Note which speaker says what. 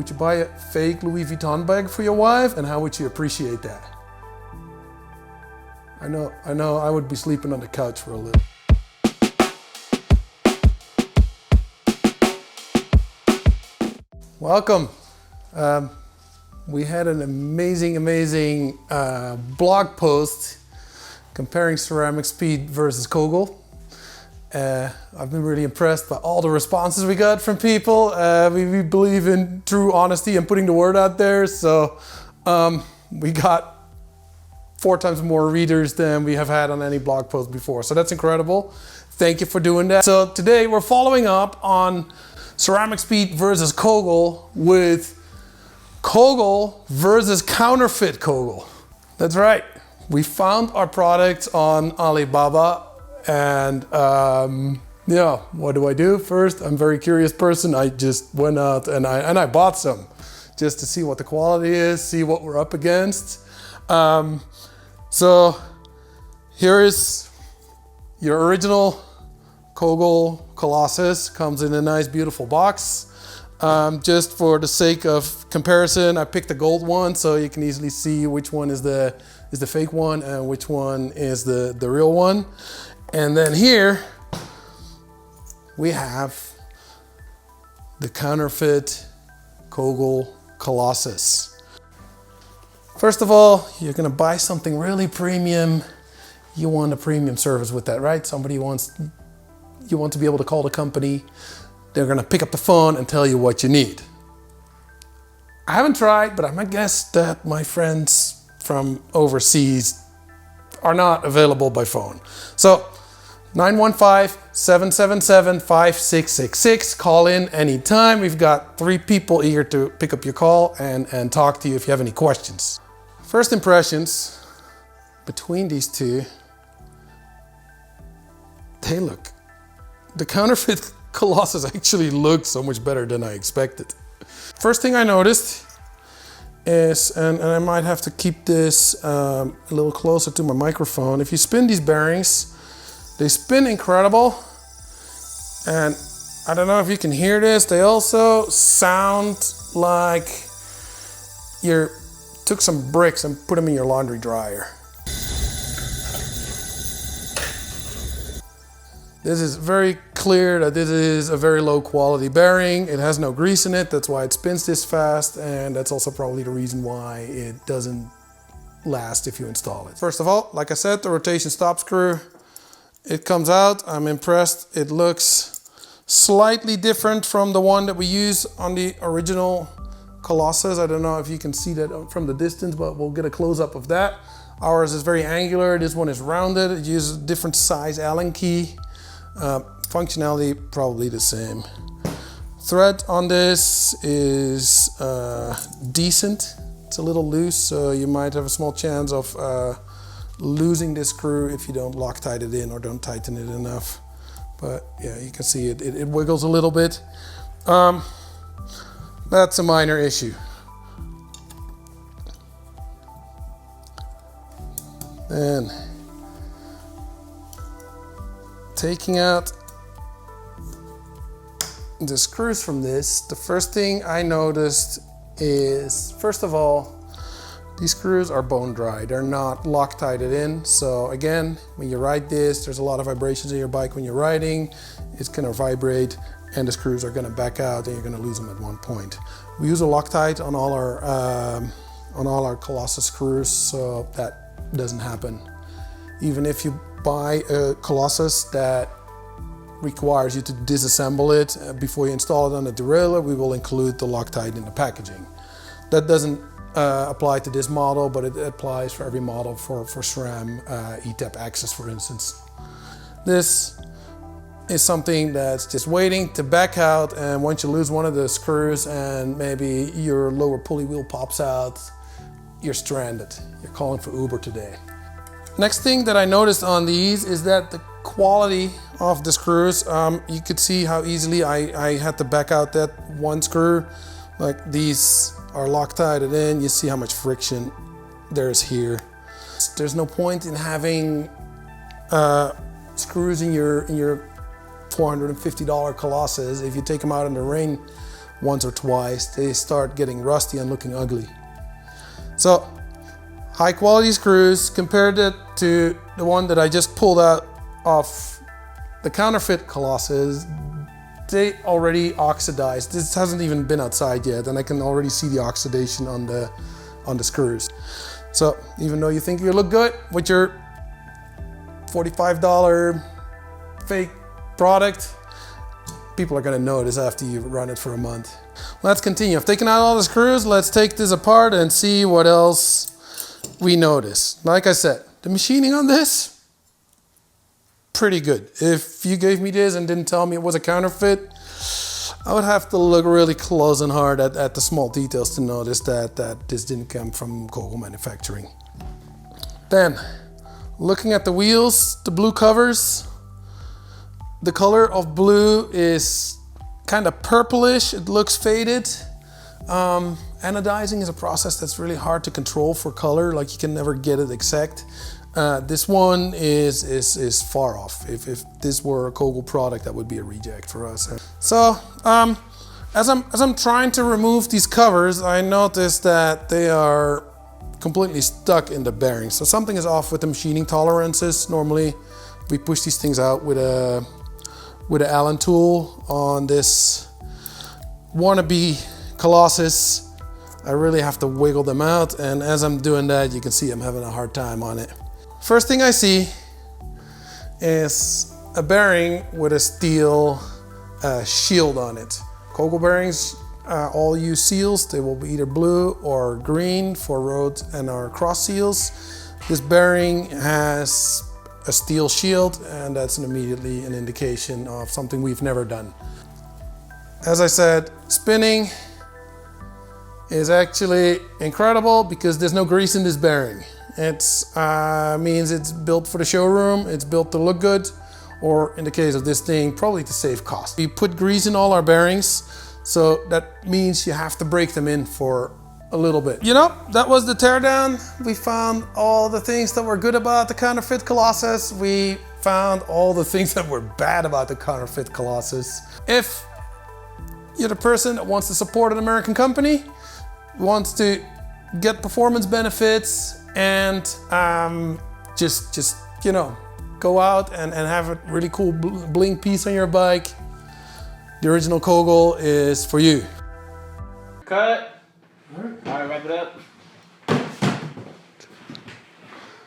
Speaker 1: Would you buy a fake Louis Vuitton bag for your wife, and how would you appreciate that? I know I would be sleeping on the couch for a little. Welcome. We had an amazing blog post comparing ceramic speed versus Kogel. I've been really impressed by all the responses we got from people. We believe in true honesty and putting the word out there. So we got 4 times more readers than we have had on any blog post before. So that's incredible. Thank you for doing that. So today we're following up on ceramic speed versus Kogel with Kogel versus counterfeit Kogel. That's right. We found our product on Alibaba. And yeah, what do? First, I'm a very curious person. I just went out and I bought some just to see what the quality is, see what we're up against. So here is your original Kogel Colossus. Comes in a nice, beautiful box. Just for the sake of comparison, I picked the gold one so you can easily see which one is the fake one and which one is the real one. And then here we have the counterfeit Kogel Colossus. First of all, you're gonna buy something really premium. You want a premium service with that, right? You want to be able to call the company. They're gonna pick up the phone and tell you what you need. I haven't tried, but I'm gonna guess that my friends from overseas are not available by phone. So 915-777-5666. Call in anytime. We've got 3 people eager to pick up your call and talk to you if you have any questions. First impressions between these two, the counterfeit Colossus actually looks so much better than I expected. First thing I noticed is, and I might have to keep this a little closer to my microphone, if you spin these bearings, they spin incredible, and I don't know if you can hear this, they also sound like you took some bricks and put them in your laundry dryer. This is very clear that this is a very low quality bearing. It has no grease in it, that's why it spins this fast, and that's also probably the reason why it doesn't last if you install it. First of all, like I said, the rotation stop screw, it comes out. I'm impressed. It looks slightly different from the one that we use on the original Colossus. I don't know if you can see that from the distance, but we'll get a close-up of that. Ours is very angular. This one is rounded. It uses a different size Allen key. Functionality probably the same. Thread on this is decent. It's a little loose, so you might have a small chance of losing this screw if you don't Loctite it in or don't tighten it enough. But yeah, you can see it wiggles a little bit. That's a minor issue. Then taking out the screws from this, the first thing I noticed is, first of all, these screws are bone dry. They're not Loctited in. So again, when you ride this, there's a lot of vibrations in your bike when you're riding. It's gonna vibrate and the screws are gonna back out and you're gonna lose them at one point. We use a Loctite on all our Colossus screws, so that doesn't happen. Even if you buy a Colossus that requires you to disassemble it before you install it on the derailleur, we will include the Loctite in the packaging. That doesn't apply to this model, but it applies for every model for SRAM, ETAP Access, for instance. This is something that's just waiting to back out, and once you lose one of the screws and maybe your lower pulley wheel pops out, you're stranded. You're calling for Uber today. Next thing that I noticed on these is that the quality of the screws, you could see how easily I had to back out that one screw. Like, these are Loctited in. You see how much friction there's here. There's no point in having screws in your $450 Colossus if you take them out in the rain once or twice, they start getting rusty and looking ugly. So high quality screws, compared it to the one that I just pulled out of the counterfeit Colossus, they already oxidized. This hasn't even been outside yet, and I can already see the oxidation on the screws. So even though you think you look good with your $45 fake product, people are gonna notice after you run it for a month. Let's continue. I've taken out all the screws. Let's take this apart and see what else we notice. Like I said, the machining on this, pretty good. If you gave me this and didn't tell me it was a counterfeit, I would have to look really close and hard at the small details to notice that this didn't come from Kogel manufacturing. Then, looking at the wheels, the blue covers, the color of blue is kind of purplish. It looks faded. Anodizing is a process that's really hard to control for color. Like, you can never get it exact. This one is far off. If this were a Kogel product, that would be a reject for us. So as I'm trying to remove these covers, I noticed that they are completely stuck in the bearings. So something is off with the machining tolerances. Normally we push these things out with an Allen tool. On this wannabe Colossus, I really have to wiggle them out, and as I'm doing that, you can see I'm having a hard time on it. First thing I see is a bearing with a steel shield on it. Kogel bearings all use seals. They will be either blue or green for road and our cross seals. This bearing has a steel shield, and that's immediately an indication of something we've never done. As I said, spinning is actually incredible because there's no grease in this bearing. It means it's built for the showroom, it's built to look good, or in the case of this thing, probably to save cost. We put grease in all our bearings, so that means you have to break them in for a little bit. You know, that was the teardown. We found all the things that were good about the counterfeit Colossus. We found all the things that were bad about the counterfeit Colossus. If you're the person that wants to support an American company, wants to get performance benefits, and just you know, go out and have a really cool bling piece on your bike, the original Kogel is for you.
Speaker 2: Cut. All right, wrap it up.